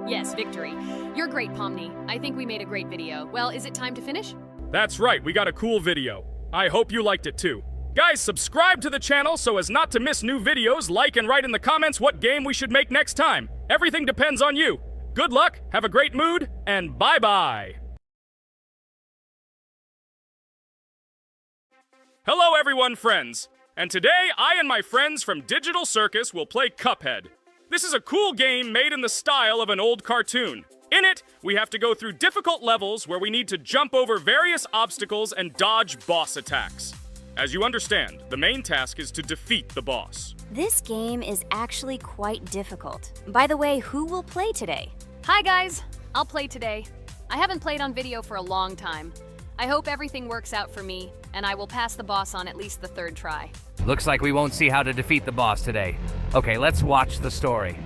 Yes, victory. You're great, Pomni. I think we made a great video. Well, is it time to finish? That's right, we got a cool video. I hope you liked it too. Guys, subscribe to the channel so as not to miss new videos, like and write in the comments what game we should make next time. Everything depends on you. Good luck, have a great mood, and bye-bye. Hello everyone, friends. And today, I and my friends from Digital Circus will play Cuphead. This is a cool game made in the style of an old cartoon. In it, we have to go through difficult levels where we need to jump over various obstacles and dodge boss attacks. As you understand, the main task is to defeat the boss. This game is actually quite difficult. By the way, who will play today? Hi, guys. I'll play today. I haven't played on video for a long time. I hope everything works out for me, and I will pass the boss on at least the third try. Looks like we won't see how to defeat the boss today. Okay, let's watch the story.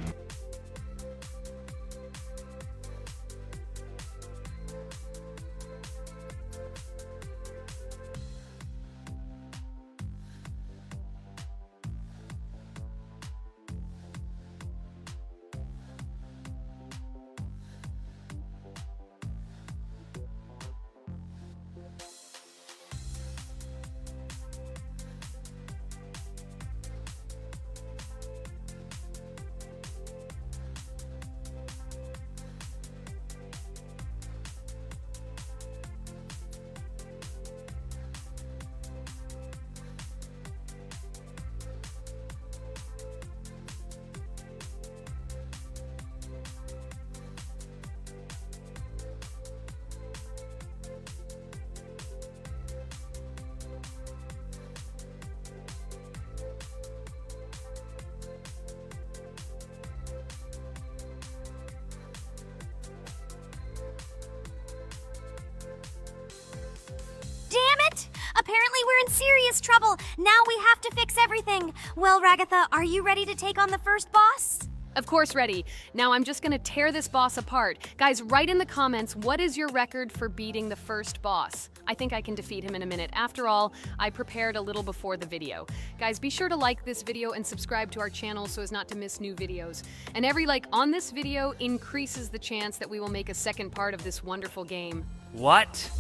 Apparently we're in serious trouble. Now we have to fix everything. Well, Ragatha, are you ready to take on the first boss? Of course, ready. Now I'm just gonna tear this boss apart. Guys, write in the comments, what is your record for beating the first boss? I think I can defeat him in a minute. After all, I prepared a little before the video. Guys, be sure to like this video and subscribe to our channel so as not to miss new videos. And every like on this video increases the chance that we will make a second part of this wonderful game. What?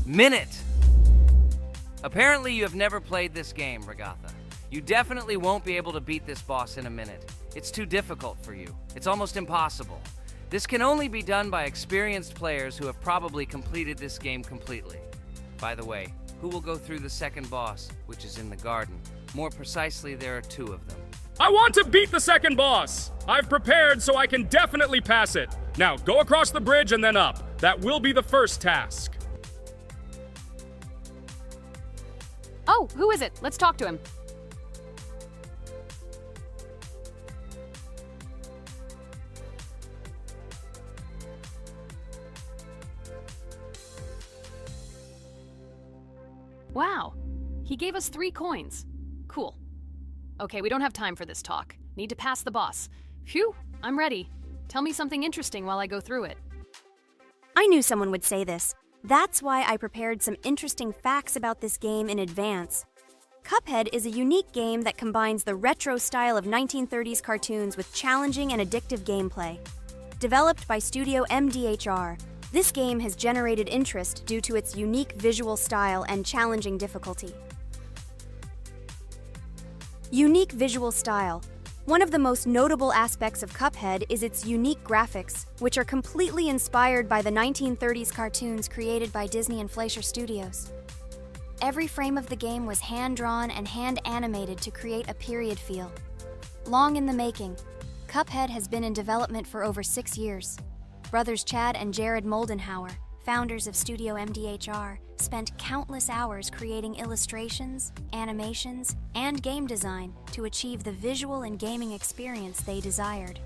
Minute! Apparently you have never played this game, Ragatha. You definitely won't be able to beat this boss in a minute. It's too difficult for you. It's almost impossible. This can only be done by experienced players who have probably completed this game completely. By the way, who will go through the second boss, which is in the garden? More precisely, there are two of them. I want to beat the second boss! I've prepared so I can definitely pass it. Now, go across the bridge and then up. That will be the first task. Oh, who is it? Let's talk to him. Wow, he gave us 3 coins. Cool. Okay, we don't have time for this talk. Need to pass the boss. Phew, I'm ready. Tell me something interesting while I go through it. I knew someone would say this. That's why I prepared some interesting facts about this game in advance. Cuphead is a unique game that combines the retro style of 1930s cartoons with challenging and addictive gameplay. Developed by Studio MDHR, this game has generated interest due to its unique visual style and challenging difficulty. Unique visual style. One of the most notable aspects of Cuphead is its unique graphics, which are completely inspired by the 1930s cartoons created by Disney and Fleischer Studios. Every frame of the game was hand-drawn and hand-animated to create a period feel. Long in the making, Cuphead has been in development for over 6 years. Brothers Chad and Jared Moldenhauer, founders of Studio MDHR, spent countless hours creating illustrations, animations, and game design to achieve the visual and gaming experience they desired.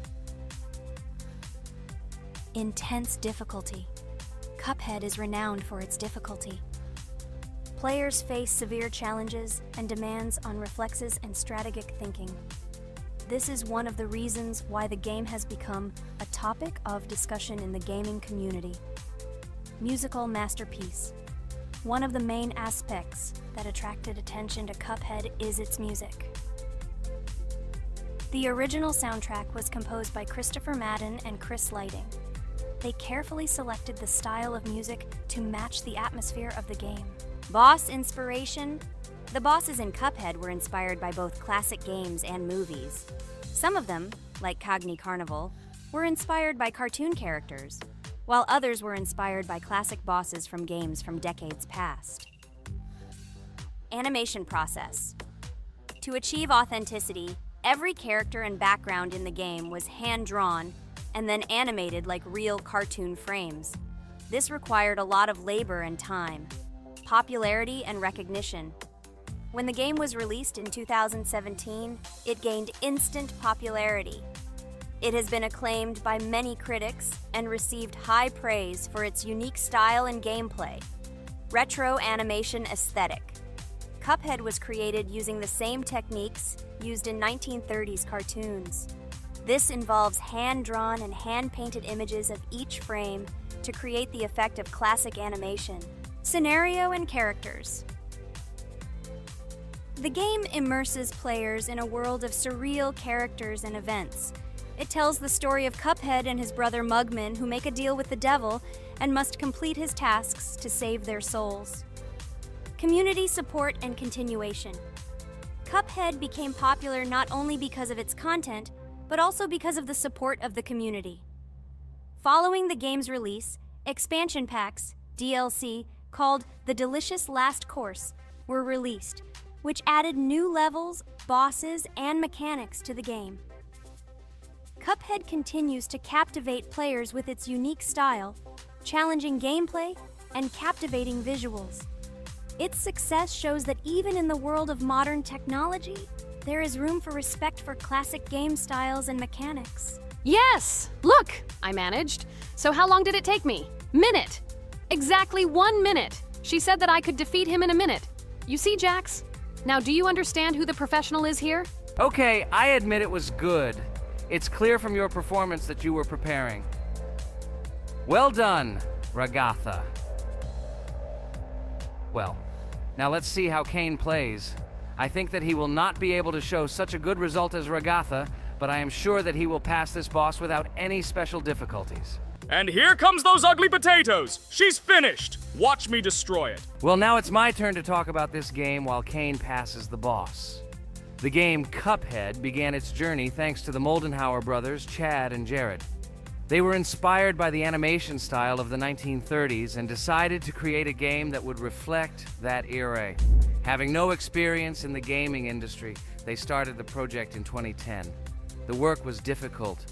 Intense difficulty. Cuphead is renowned for its difficulty. Players face severe challenges and demands on reflexes and strategic thinking. This is one of the reasons why the game has become a topic of discussion in the gaming community. Musical masterpiece. One of the main aspects that attracted attention to Cuphead is its music. The original soundtrack was composed by Christopher Madden and Chris Lighting. They carefully selected the style of music to match the atmosphere of the game. Boss inspiration. The bosses in Cuphead were inspired by both classic games and movies. Some of them, like Cogni Carnival, were inspired by cartoon characters, while others were inspired by classic bosses from games from decades past. Animation process. To achieve authenticity, every character and background in the game was hand-drawn and then animated like real cartoon frames. This required a lot of labor and time, popularity and recognition. When the game was released in 2017, it gained instant popularity. It has been acclaimed by many critics and received high praise for its unique style and gameplay. Retro animation aesthetic. Cuphead was created using the same techniques used in 1930s cartoons. This involves hand-drawn and hand-painted images of each frame to create the effect of classic animation. Scenario and characters. The game immerses players in a world of surreal characters and events. It tells the story of Cuphead and his brother Mugman, who make a deal with the devil and must complete his tasks to save their souls. Community support and continuation. Cuphead became popular not only because of its content, but also because of the support of the community. Following the game's release, expansion packs, DLC, called The Delicious Last Course, were released, which added new levels, bosses, and mechanics to the game. Cuphead continues to captivate players with its unique style, challenging gameplay, and captivating visuals. Its success shows that even in the world of modern technology, there is room for respect for classic game styles and mechanics. Yes! Look! I managed. So how long did it take me? Minute! Exactly 1 minute! She said that I could defeat him in a minute. You see, Jax? Now, do you understand who the professional is here? Okay, I admit it was good. It's clear from your performance that you were preparing. Well done, Ragatha. Well, now let's see how Kane plays. I think that he will not be able to show such a good result as Ragatha, but I am sure that he will pass this boss without any special difficulties. And here comes those ugly potatoes! She's finished! Watch me destroy it. Well, now it's my turn to talk about this game while Kane passes the boss. The game Cuphead began its journey thanks to the Moldenhauer brothers, Chad and Jared. They were inspired by the animation style of the 1930s and decided to create a game that would reflect that era. Having no experience in the gaming industry, they started the project in 2010. The work was difficult.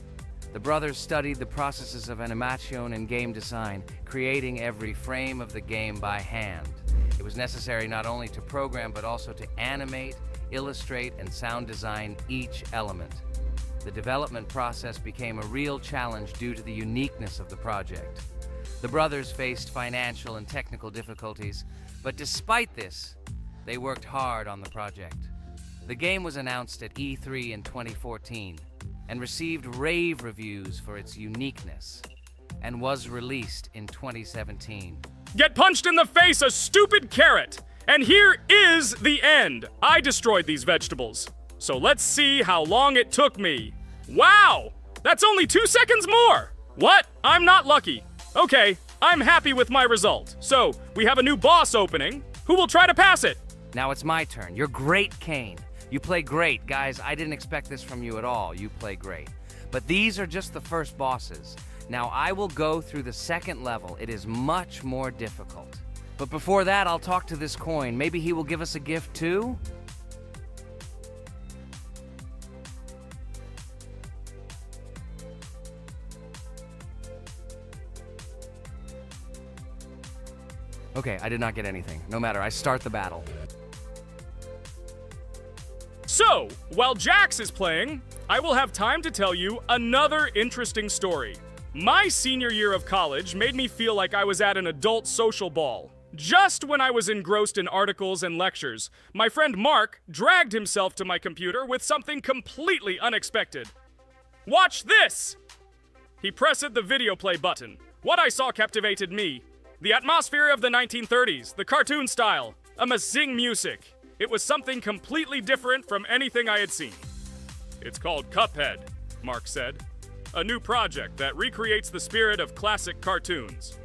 The brothers studied the processes of animation and game design, creating every frame of the game by hand. It was necessary not only to program but also to animate, illustrate, and sound design each element. The development process became a real challenge due to the uniqueness of the project. The brothers faced financial and technical difficulties, but despite this, they worked hard on the project. The game was announced at E3 in 2014 and received rave reviews for its uniqueness, and was released in 2017. Get punched in the face, a stupid carrot! And here is the end. I destroyed these vegetables. So let's see how long it took me. Wow! That's only 2 seconds more! What? I'm not lucky. Okay, I'm happy with my result. So, we have a new boss opening. Who will try to pass it? Now it's my turn. You're great, Kane. You play great, guys. I didn't expect this from you at all. You play great. But these are just the first bosses. Now I will go through the second level. It is much more difficult. But before that, I'll talk to this coin. Maybe he will give us a gift too? Okay, I did not get anything. No matter, I start the battle. So, while Jax is playing, I will have time to tell you another interesting story. My senior year of college made me feel like I was at an adult social ball. Just when I was engrossed in articles and lectures, my friend Mark dragged himself to my computer with something completely unexpected. Watch this! He pressed the video play button. What I saw captivated me. The atmosphere of the 1930s, the cartoon style, amazing music. It was something completely different from anything I had seen. It's called Cuphead, Mark said. A new project that recreates the spirit of classic cartoons.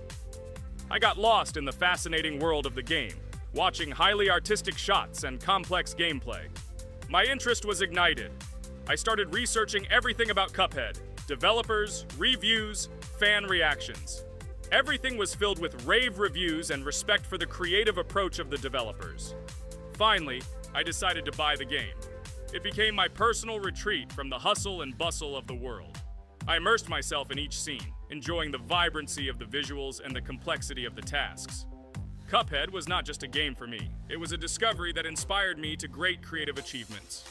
I got lost in the fascinating world of the game, watching highly artistic shots and complex gameplay. My interest was ignited. I started researching everything about Cuphead, developers, reviews, fan reactions. Everything was filled with rave reviews and respect for the creative approach of the developers. Finally, I decided to buy the game. It became my personal retreat from the hustle and bustle of the world. I immersed myself in each scene, enjoying the vibrancy of the visuals and the complexity of the tasks. Cuphead was not just a game for me. It was a discovery that inspired me to great creative achievements.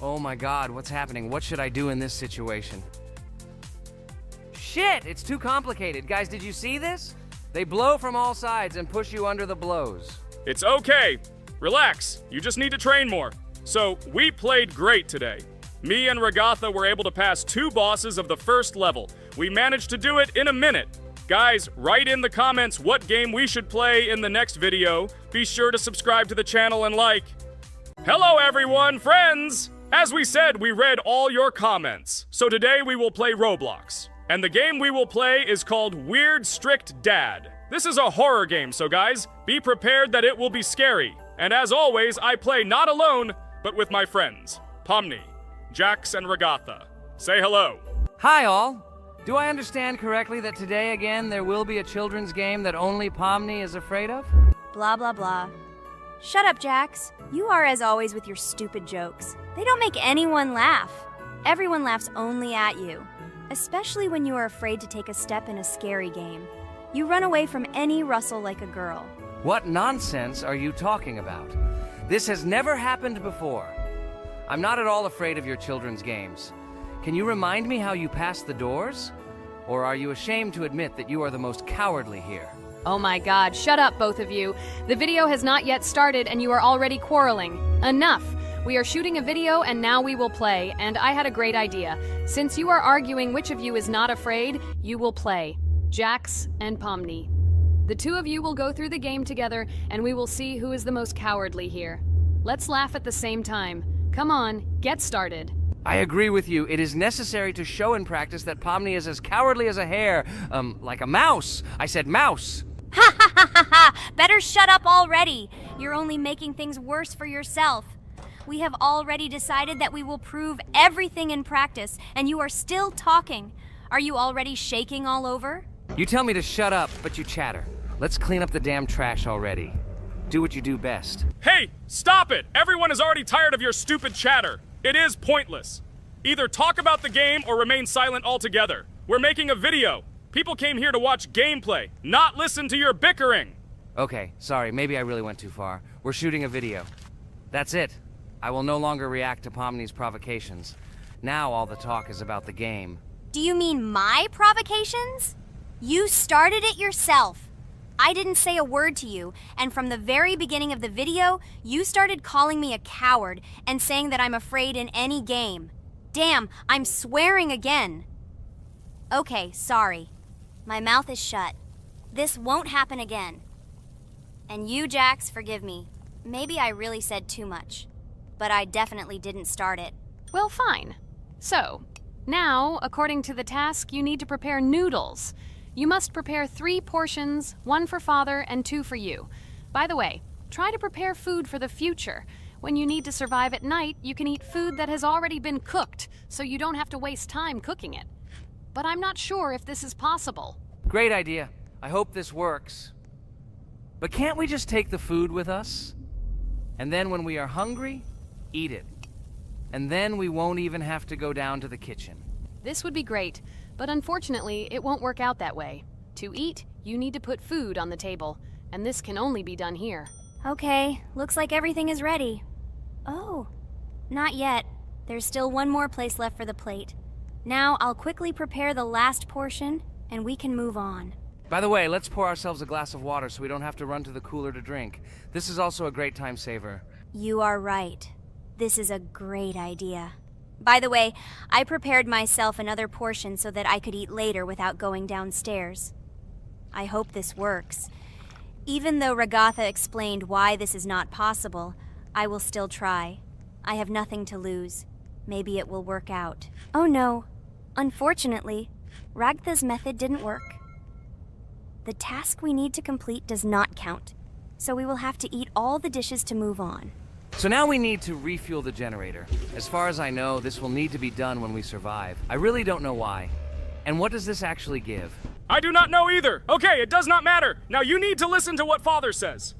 Oh my God, what's happening? What should I do in this situation? Shit, it's too complicated. Guys, did you see this? They blow from all sides and push you under the blows. It's okay. Relax. You just need to train more. So, we played great today. Me and Ragatha were able to pass 2 bosses of the first level. We managed to do it in a minute. Guys, write in the comments what game we should play in the next video. Be sure to subscribe to the channel and like. Hello everyone, friends! As we said, we read all your comments. So today we will play Roblox. And the game we will play is called Weird Strict Dad. This is a horror game, so guys, be prepared that it will be scary. And as always, I play not alone, but with my friends, Pomni, Jax, and Ragatha. Say hello. Hi all. Do I understand correctly that today again there will be a children's game that only Pomni is afraid of? Blah, blah, blah. Shut up, Jax. You are as always with your stupid jokes. They don't make anyone laugh. Everyone laughs only at you. Especially when you are afraid to take a step in a scary game. You run away from any rustle like a girl. What nonsense are you talking about? This has never happened before. I'm not at all afraid of your children's games. Can you remind me how you passed the doors? Or are you ashamed to admit that you are the most cowardly here? Oh my God, shut up, both of you. The video has not yet started and you are already quarreling. Enough. We are shooting a video and now we will play, and I had a great idea. Since you are arguing which of you is not afraid, you will play. Jax and Pomni. The 2 of you will go through the game together and we will see who is the most cowardly here. Let's laugh at the same time. Come on, get started. I agree with you. It is necessary to show in practice that Pomni is as cowardly as a hare. Like a mouse. I said mouse. Ha ha ha ha ha! Better shut up already. You're only making things worse for yourself. We have already decided that we will prove everything in practice, and you are still talking. Are you already shaking all over? You tell me to shut up, but you chatter. Let's clean up the damn trash already. Do what you do best. Hey, stop it! Everyone is already tired of your stupid chatter. It is pointless. Either talk about the game or remain silent altogether. We're making a video. People came here to watch gameplay, not listen to your bickering. Okay, sorry, maybe I really went too far. We're shooting a video. That's it. I will no longer react to Pomni's provocations. Now all the talk is about the game. Do you mean my provocations? You started it yourself. I didn't say a word to you, and from the very beginning of the video, you started calling me a coward and saying that I'm afraid in any game. Damn, I'm swearing again. Okay, sorry. My mouth is shut. This won't happen again. And you, Jax, forgive me. Maybe I really said too much. But I definitely didn't start it. Well, fine. So, Now, according to the task, you need to prepare noodles. You must prepare 3 portions, 1 for Father and 2 for you. By the way, try to prepare food for the future. When you need to survive at night, you can eat food that has already been cooked, so you don't have to waste time cooking it. But I'm not sure if this is possible. Great idea. I hope this works. But can't we just take the food with us? And then when we are hungry, eat it. And then we won't even have to go down to the kitchen. This would be great, but unfortunately, it won't work out that way. To eat, you need to put food on the table, and this can only be done here. Okay, looks like everything is ready. Oh, not yet. There's still one more place left for the plate. Now I'll quickly prepare the last portion, and we can move on. By the way, let's pour ourselves a glass of water so we don't have to run to the cooler to drink. This is also a great time saver. You are right. This is a great idea. By the way, I prepared myself another portion so that I could eat later without going downstairs. I hope this works. Even though Ragatha explained why this is not possible, I will still try. I have nothing to lose. Maybe it will work out. Oh no. Unfortunately, Ragatha's method didn't work. The task we need to complete does not count, so we will have to eat all the dishes to move on. So now we need to refuel the generator. As far as I know, this will need to be done when we survive. I really don't know why. And what does this actually give? I do not know either. Okay, it does not matter. Now you need to listen to what Father says.